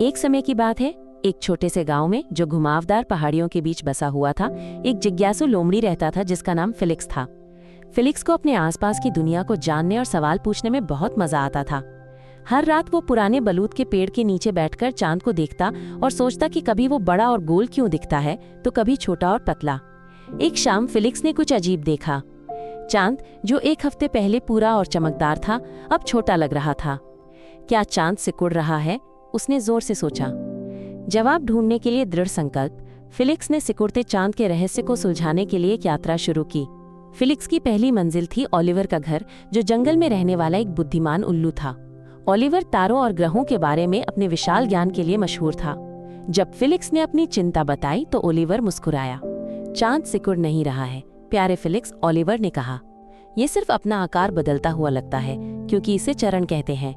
एक समय की बात है, एक छोटे से गांव में जो घुमावदार पहाड़ियों के बीच बसा हुआ था, एक जिज्ञासु लोमड़ी रहता था जिसका नाम फिलिक्स था। फिलिक्स को अपने आसपास की दुनिया को जानने और सवाल पूछने में बहुत मजा आता था। हर रात वो पुराने बलूत के पेड़ के नीचे बैठकर चांद को देखता और सोचता कि कभी वो बड़ा और गोल क्यों दिखता है तो कभी छोटा और पतला। एक शाम फिलिक्स ने कुछ अजीब देखा। चांद, जो एक हफ्ते पहले पूरा और चमकदार था, अब छोटा लग रहा था। क्या चांद सिकुड़ रहा है? उसने जोर से सोचा। जवाब ढूंढने के लिए दृढ़ संकल्प, फिलिक्स ने सिकुड़ते चांद के रहस्य को सुलझाने के लिए एक यात्रा शुरू की। फिलिक्स की पहली मंजिल थी ओलिवर का घर, जो जंगल में रहने वाला एक बुद्धिमान उल्लू था। ओलिवर तारों और ग्रहों के बारे में अपने विशाल ज्ञान के लिए मशहूर था। जब फिलिक्स ने अपनी चिंता बताई तो ओलिवर मुस्कुराया। चांद सिकुड़ नहीं रहा है प्यारे फिलिक्स, ओलिवर ने कहा। यह सिर्फ अपना आकार बदलता हुआ लगता है, क्योंकि इसे चरण कहते हैं।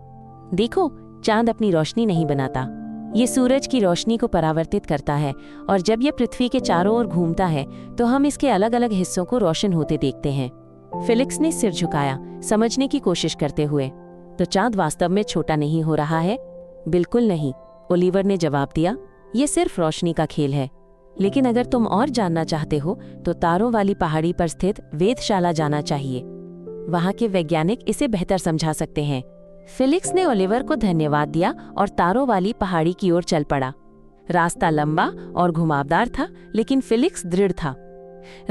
देखो, चांद अपनी रोशनी नहीं बनाता, ये सूरज की रोशनी को परावर्तित करता है, और जब यह पृथ्वी के चारों ओर घूमता है तो हम इसके अलग अलग हिस्सों को रोशन होते देखते हैं। फिलिक्स ने सिर झुकाया, समझने की कोशिश करते हुए। तो चांद वास्तव में छोटा नहीं हो रहा है? बिल्कुल नहीं, ओलिवर ने जवाब दिया। ये सिर्फ रोशनी का खेल है। लेकिन अगर तुम और जानना चाहते हो तो तारों वाली पहाड़ी पर स्थित वेधशाला जाना चाहिए। वहां के वैज्ञानिक इसे बेहतर समझा सकते हैं। फिलिक्स ने ओलिवर को धन्यवाद दिया और तारों वाली पहाड़ी की ओर चल पड़ा। रास्ता लंबा और घुमावदार था, लेकिन फिलिक्स दृढ़ था।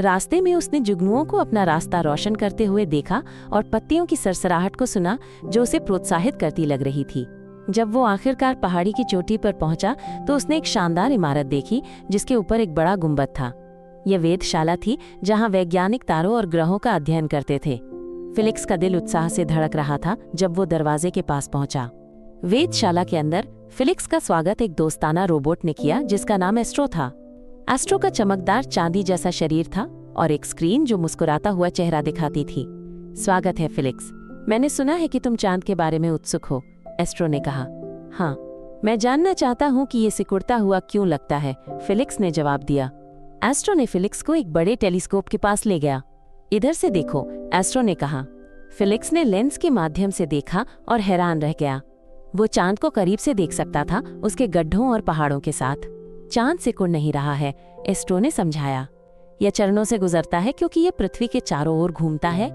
रास्ते में उसने जुगनुओं को अपना रास्ता रोशन करते हुए देखा और पत्तियों की सरसराहट को सुना जो उसे प्रोत्साहित करती लग रही थी। जब वो आखिरकार पहाड़ी की चोटी पर पहुंचा तो उसने एक शानदार इमारत देखी जिसके ऊपर एक बड़ा गुंबद था। यह वेधशाला थी जहां वैज्ञानिक तारों और ग्रहों का अध्ययन करते थे। फिलिक्स का दिल उत्साह से धड़क रहा था जब वो दरवाजे के पास पहुंचा। वेधशाला के अंदर फिलिक्स का स्वागत एक दोस्ताना रोबोट ने किया जिसका नाम एस्ट्रो था। एस्ट्रो का चमकदार चांदी जैसा शरीर था और एक स्क्रीन जो मुस्कुराता हुआ चेहरा दिखाती थी। स्वागत है फिलिक्स, मैंने सुना है कि तुम चांद के बारे में उत्सुक हो, एस्ट्रो ने कहा। हाँ, मैं जानना चाहता हूँ कि ये सिकुड़ता हुआ क्यों लगता है, फिलिक्स ने जवाब दिया। एस्ट्रो ने फिलिक्स को एक बड़े टेलीस्कोप के पास ले गया। इधर से देखो, एस्ट्रो ने कहा। फिलिक्स ने लेंस के माध्यम से देखा और हैरान रह गया। वो चांद को करीब से देख सकता था, उसके गड्ढों और पहाड़ों के साथ। चांद सिकुड़ नहीं रहा है, एस्ट्रो ने समझाया। यह चरणों से गुजरता है क्योंकि यह पृथ्वी के चारों ओर घूमता है।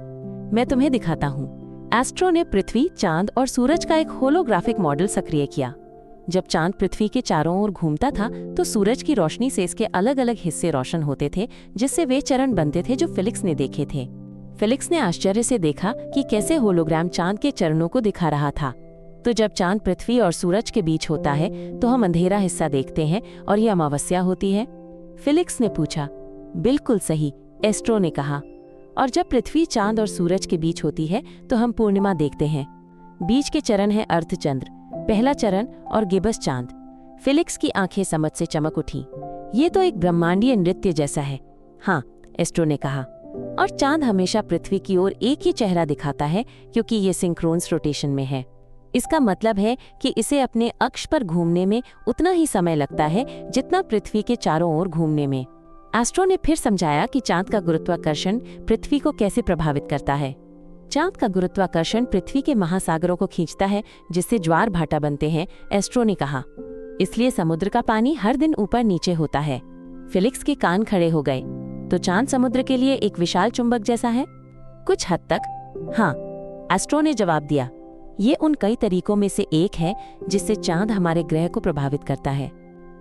मैं तुम्हें दिखाता हूँ। एस्ट्रो ने पृथ्वी, चांद और सूरज का एक होलोग्राफिक मॉडल सक्रिय किया। जब चांद पृथ्वी के चारों ओर घूमता था तो सूरज की रोशनी से इसके अलग अलग हिस्से रोशन होते थे, जिससे वे चरण बनते थे जो फिलिक्स ने देखे थे। फिलिक्स ने आश्चर्य से देखा कि कैसे होलोग्राम चांद के चरणों को दिखा रहा था। तो जब चांद पृथ्वी और सूरज के बीच होता है तो हम अंधेरा हिस्सा देखते हैं और यह अमावस्या होती है, फिलिक्स ने पूछा। बिल्कुल सही, एस्ट्रो ने कहा। और जब पृथ्वी, चांद और सूरज के बीच होती है तो हम पूर्णिमा देखते हैं। बीच के चरण है अर्धचंद्र, पहला चरण और गिबस चांद। फिलिक्स की आंखें समझ से चमक उठी। ये तो एक ब्रह्मांडीय नृत्य जैसा है। हाँ, एस्ट्रो ने कहा। और चांद हमेशा पृथ्वी की ओर एक ही चेहरा दिखाता है क्योंकि ये सिंक्रोनस रोटेशन में है। इसका मतलब है कि इसे अपने अक्ष पर घूमने में उतना ही समय लगता है जितना पृथ्वी के चारों ओर घूमने में। एस्ट्रो ने फिर समझाया कि चांद का गुरुत्वाकर्षण पृथ्वी को कैसे प्रभावित करता है। चांद का गुरुत्वाकर्षण पृथ्वी के महासागरों को खींचता है, जिससे ज्वार भाटा बनते हैं, एस्ट्रो ने कहा। इसलिए समुद्र का पानी हर दिन ऊपर नीचे होता है। फिलिक्स के कान खड़े हो गए। तो चांद समुद्र के लिए एक विशाल चुंबक जैसा है? कुछ हद तक हाँ, एस्ट्रो ने जवाब दिया। ये उन कई तरीकों में से एक है जिससे चांद हमारे ग्रह को प्रभावित करता है।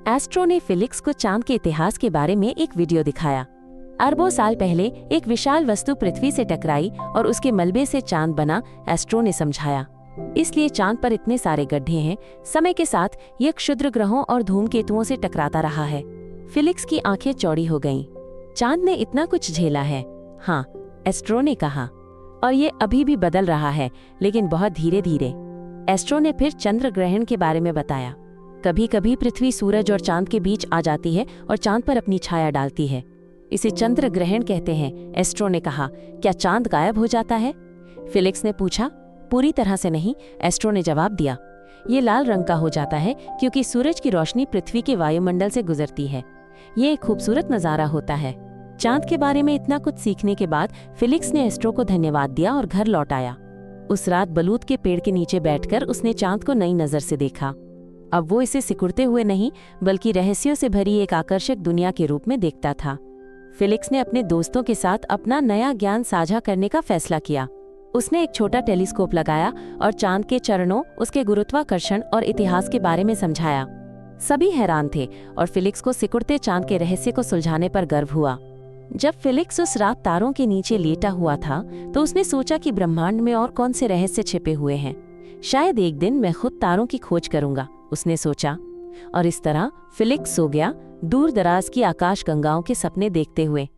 एस्ट्रो ने फिलिक्स को चांद के इतिहास के बारे में एक वीडियो दिखाया। अरबों साल पहले एक विशाल वस्तु पृथ्वी से टकराई और उसके मलबे से चांद बना, एस्ट्रो ने समझाया। इसलिए चांद पर इतने सारे गड्ढे हैं। समय के साथ यह क्षुद्र ग्रहों और धूमकेतुओं से टकराता रहा है। फिलिक्स की आंखें चौड़ी हो गईं। चांद ने इतना कुछ झेला है। हाँ, एस्ट्रो ने कहा। और ये अभी भी बदल रहा है, लेकिन बहुत धीरे धीरे। एस्ट्रो ने फिर चंद्र ग्रहण के बारे में बताया। कभी कभी पृथ्वी सूरज और चांद के बीच आ जाती है और चांद पर अपनी छाया डालती है। इसे चंद्र ग्रहण कहते हैं, एस्ट्रो ने कहा। क्या चांद गायब हो जाता है? फिलिक्स ने पूछा। पूरी तरह से नहीं, एस्ट्रो ने जवाब दिया। ये लाल रंग का हो जाता है क्योंकि सूरज की रोशनी पृथ्वी के वायुमंडल से गुजरती है। ये एक खूबसूरत नज़ारा होता है। चांद के बारे में इतना कुछ सीखने के बाद फिलिक्स ने एस्ट्रो को धन्यवाद दिया और घर लौट आया। उस रात बलूत के पेड़ के नीचे बैठकर उसने चांद को नई नज़र से देखा। अब वो इसे सिकुड़ते हुए नहीं बल्कि रहस्यों से भरी एक आकर्षक दुनिया के रूप में देखता था। फिलिक्स ने अपने दोस्तों के साथ अपना नया ज्ञान साझा करने का फैसला किया। उसने एक छोटा टेलीस्कोप लगाया और चांद के चरणों, उसके गुरुत्वाकर्षण और इतिहास के बारे में समझाया। सभी हैरान थे और फिलिक्स को सिकुड़ते चांद के रहस्य को सुलझाने पर गर्व हुआ। जब फिलिक्स उस रात तारों के नीचे लेटा हुआ था तो उसने सोचा कि ब्रह्मांड में और कौन से रहस्य छिपे हुए हैं। शायद एक दिन मैं खुद तारों की खोज करूंगा, उसने सोचा। और इस तरह फिलिक्स सो गया, दूर दराज की आकाश गंगाओं के सपने देखते हुए।